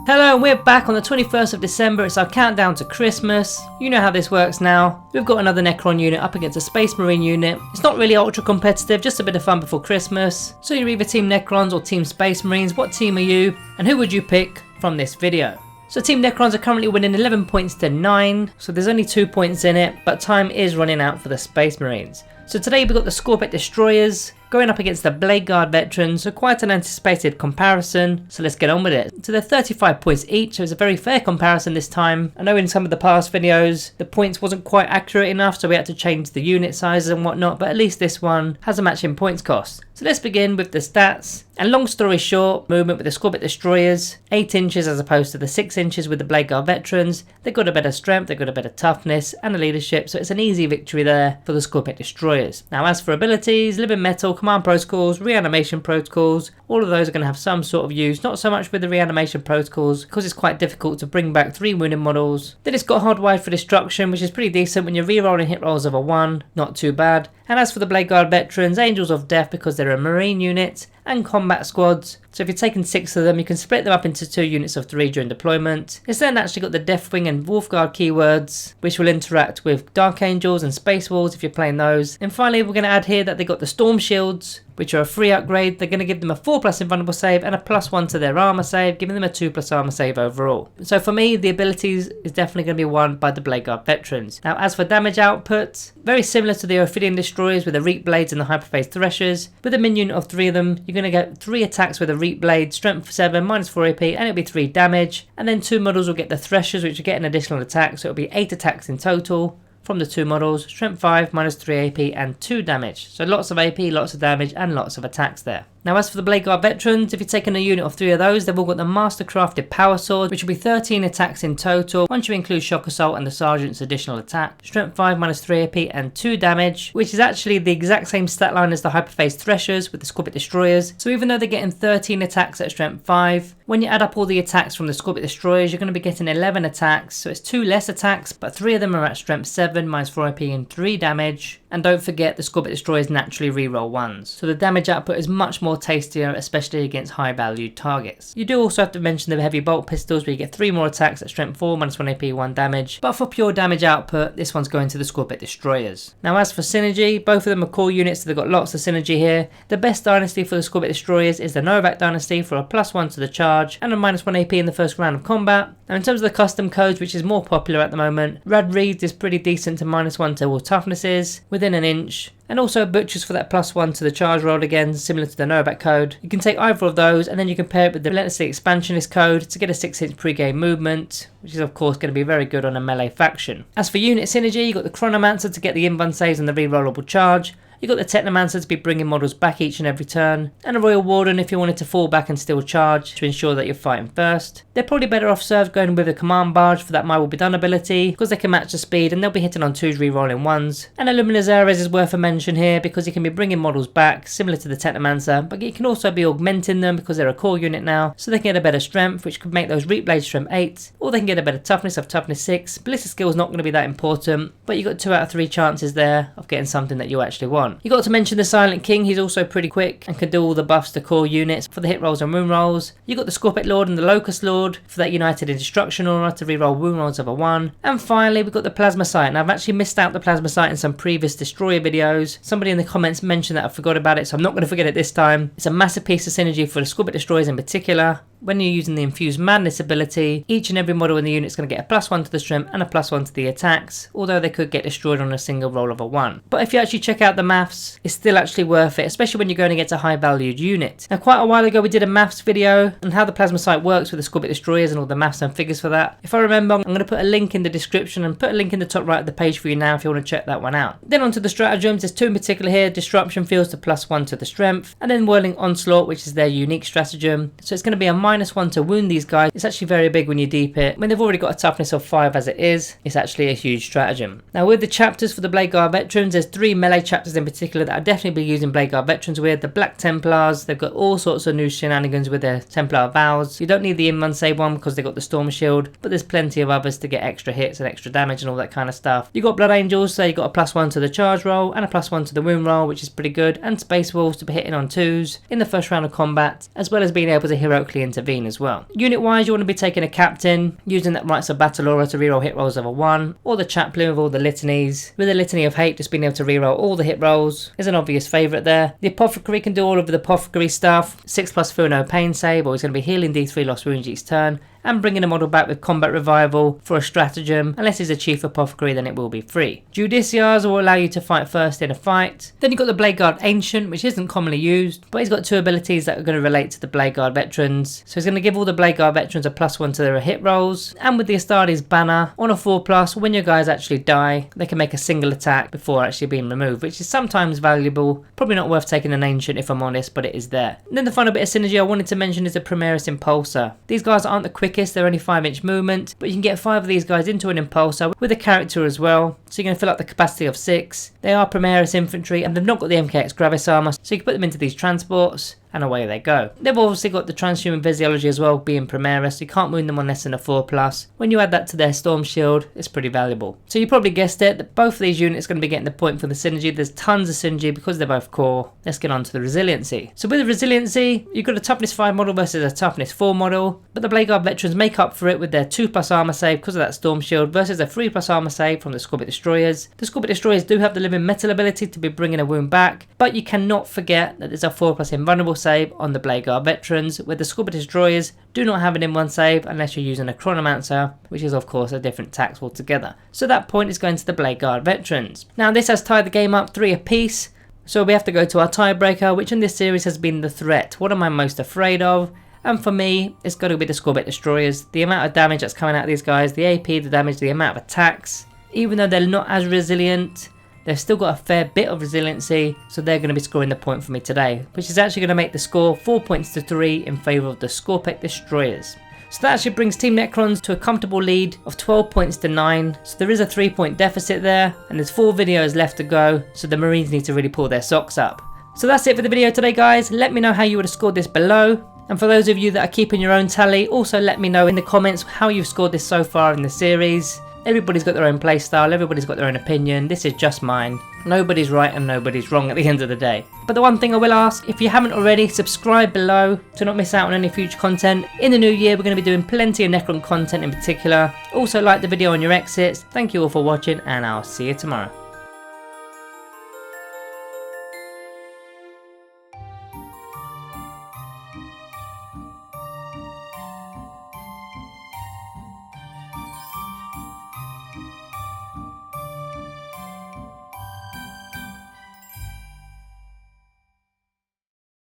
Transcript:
Hello, and we're back on the 21st of December. It's our countdown to Christmas. You know how this works now. We've got another Necron unit up against a Space Marine unit. It's not really ultra competitive, just a bit of fun before Christmas. So you're either Team Necrons or Team Space Marines. What team are you? And who would you pick from this video? So Team Necrons are currently winning 11 points to 9. So there's only 2 points in it, but time is running out for the Space Marines. So today we've got the Skorpekh Destroyers going up against the Bladeguard veterans, so quite an anticipated comparison, so let's get on with it. So they're 35 points each, so it's a very fair comparison this time. I know in some of the past videos the points wasn't quite accurate enough, so we had to change the unit sizes and whatnot, but at least this one has a matching points cost. So let's begin with the stats. And long story short, movement with the Skorpekh Destroyers, 8 inches as opposed to the 6 inches with the Bladeguard veterans. They've got a better strength, they've got a better toughness and a leadership, so it's an easy victory there for the Skorpekh Destroyers. Now as for abilities, living metal, command protocols, reanimation protocols, all of those are going to have some sort of use, not so much with the reanimation protocols because it's quite difficult to bring back 3 wounded models. Then it's got hardwired for destruction, which is pretty decent when you're re-rolling hit rolls of a 1, not too bad. And as for the Bladeguard veterans, Angels of Death because they're a marine unit, and combat squads. So if you're taking 6 of them, you can split them up into 2 units of 3 during deployment. It's then actually got the Deathwing and Wolfguard keywords, which will interact with Dark Angels and Space Wolves if you're playing those. And finally, we're going to add here that they got the Storm Shields, which are a free upgrade. They're going to give them a 4+ invulnerable save and a +1 to their armor save, giving them a 2+ armor save overall. So for me, the abilities is definitely going to be won by the Bladeguard veterans. Now as for damage output, very similar to the Ophidian Destroyers with the Reap Blades and the Hyperphase Threshers. With a minion of 3 of them, you're going to get 3 attacks with a Reap Blade, strength 7, -4 AP, and it'll be 3 damage. And then 2 models will get the Threshers, which will get an additional attack, so it'll be 8 attacks in total from the 2 models, strength 5, -3 AP, and 2 damage. So lots of AP, lots of damage, and lots of attacks there. Now as for the Bladeguard veterans, if you're taking a unit of 3 of those, they've all got the Mastercrafted Power Sword, which will be 13 attacks in total, once you include Shock Assault and the Sergeant's additional attack. Strength 5, -3 AP, and 2 damage, which is actually the exact same stat line as the Hyperphase Threshers with the Skorpekh Destroyers. So even though they're getting 13 attacks at strength 5, when you add up all the attacks from the Skorpekh Destroyers, you're going to be getting 11 attacks, so it's 2 less attacks, but 3 of them are at strength 7, -4 AP, and 3 damage. And don't forget the Skorpekh Destroyers naturally reroll 1s, so the damage output is much more tastier, especially against high valued targets. You do also have to mention the heavy bolt pistols where you get 3 more attacks at strength 4, -1 AP, 1 damage, but for pure damage output, this one's going to the Skorpekh Destroyers. Now as for synergy, both of them are core units, so they've got lots of synergy here. The best dynasty for the Skorpekh Destroyers is the Novak dynasty for a +1 to the charge and a -1 AP in the first round of combat. Now in terms of the custom codes, which is more popular at the moment, Rad Reeds is pretty decent to -1 to all toughnesses, within an inch. And also Butchers for that +1 to the charge roll again, similar to the Novak code. You can take either of those and then you can pair it with the Relentlessly Expansionist code to get a 6-inch pre-game movement, which is of course going to be very good on a melee faction. As for unit synergy, you got the Chronomancer to get the invuln saves and the rerollable charge. You got the Technomancer to be bringing models back each and every turn, and a Royal Warden if you wanted to fall back and still charge to ensure that you're fighting first. They're probably better off served going with a Command Barge for that My Will Be Done ability, because they can match the speed and they'll be hitting on 2s rerolling 1s. And Illuminus Ares is worth a mention here because you can be bringing models back, similar to the Technomancer, but you can also be augmenting them because they're a core unit now, so they can get a better strength, which could make those Reap Blades strength 8, or they can get a better toughness of toughness 6. Ballistic skill is not going to be that important, but you got 2 out of 3 chances there of getting something that you actually want. You got to mention the Silent King, he's also pretty quick and can do all the buffs to core units for the hit rolls and wound rolls. You got the Skorpekh Lord and the Locust Lord for that United in Destruction aura to reroll wound rolls of a 1. And finally we've got the Plasma Sight. Now I've actually missed out the Plasma Sight in some previous Destroyer videos. Somebody in the comments mentioned that I forgot about it, so I'm not going to forget it this time. It's a massive piece of synergy for the Skorpekh Destroyers in particular. When you're using the Infused Madness ability, each and every model in the unit is going to get a +1 to the strength and a +1 to the attacks, although they could get destroyed on a single roll of a 1. But if you actually check out the maths, it's still actually worth it, especially when you're going against a high valued unit. Now quite a while ago we did a maths video on how the Plasma Sight works with the Skorpekh Destroyers and all the maths and figures for that. If I remember, I'm going to put a link in the description and put a link in the top right of the page for you now if you want to check that one out. Then onto the stratagems, there's 2 in particular here. Disruption Fields to +1 to the strength, and then Whirling Onslaught, which is their unique stratagem. So it's going to be a -1 to wound these guys. It's actually very big when you deep it. When they've already got a toughness of 5 as it is, it's actually a huge stratagem. Now with the chapters for the Bladeguard veterans, there's 3 melee chapters in particular that I'd definitely be using Bladeguard veterans with, the Black Templars. They've got all sorts of new shenanigans with their Templar vows. You don't need the in-run save one because they've got the Storm Shield, but there's plenty of others to get extra hits and extra damage and all that kind of stuff. You got Blood Angels, so you got a +1 to the charge roll and a +1 to the wound roll, which is pretty good, and Space Wolves to be hitting on 2s in the first round of combat, as well as being able to heroically intervene as well. Unit wise, you want to be taking a Captain, using that Rites of Battle Aura to reroll hit rolls of a 1, or the Chaplain with all the litanies. With the Litany of Hate, just being able to reroll all the hit rolls is an obvious favourite there. The Apothecary can do all of the Apothecary stuff, 6+ Feel No Pain save, or he's going to be healing D3 lost wounds each turn, and bringing a model back with Combat Revival for a stratagem. Unless he's a Chief Apothecary, then it will be free. Judiciars will allow you to fight first in a fight. Then you've got the Bladeguard Ancient, which isn't commonly used, but he's got 2 abilities that are going to relate to the Bladeguard veterans. So he's going to give all the Bladeguard veterans a +1 to their hit rolls, and with the Astartes banner, on a 4+, when your guys actually die, they can make a single attack before actually being removed, which is sometimes valuable. Probably not worth taking an Ancient if I'm honest, but it is there. And then the final bit of synergy I wanted to mention is the Primaris Impulsor. These guys aren't the quickest, they're only 5-inch movement, but you can get 5 of these guys into an Impulsor with a character as well, so you're going to fill up the capacity of 6. They are Primaris infantry and they've not got the MKX Gravis armor, so you can put them into these transports and away they go. They've obviously got the transhuman physiology as well, being Primaris. You can't wound them on less than a 4+. When you add that to their Storm Shield, it's pretty valuable. So you probably guessed it, that both of these units are going to be getting the point for the synergy. There's tons of synergy because they're both core. Let's get on to the resiliency. So with the resiliency, you've got a toughness 5 model versus a toughness 4 model, but the Bladeguard veterans make up for it with their 2+ armor save because of that Storm Shield versus a 3+ armor save from the Skorpekh Destroyers. The Skorpekh Destroyers do have the living metal ability to be bringing a wound back, but you cannot forget that there's a 4+ invulnerable save on the Bladeguard veterans, where the Skorpekh Destroyers do not have an in-1 save unless you're using a Chronomancer, which is of course a different tax altogether. So that point is going to the Bladeguard veterans. Now this has tied the game up 3 apiece, so we have to go to our tiebreaker, which in this series has been the threat. What am I most afraid of? And for me, it's got to be the Skorpekh Destroyers. The amount of damage that's coming out of these guys, the AP, the damage, the amount of attacks, even though they're not as resilient, they've still got a fair bit of resiliency, so they're going to be scoring the point for me today, which is actually going to make the score 4 points to 3 in favour of the Skorpekh Destroyers. So that actually brings Team Necrons to a comfortable lead of 12 points to 9, so there is a 3-point deficit there, and there's 4 videos left to go, so the Marines need to really pull their socks up. So that's it for the video today guys. Let me know how you would have scored this below, and for those of you that are keeping your own tally, also let me know in the comments how you've scored this so far in the series. Everybody's got their own playstyle, everybody's got their own opinion, this is just mine. Nobody's right and nobody's wrong at the end of the day. But the one thing I will ask, if you haven't already, subscribe below to not miss out on any future content. In the new year we're going to be doing plenty of Necron content in particular. Also like the video on your exits. Thank you all for watching and I'll see you tomorrow.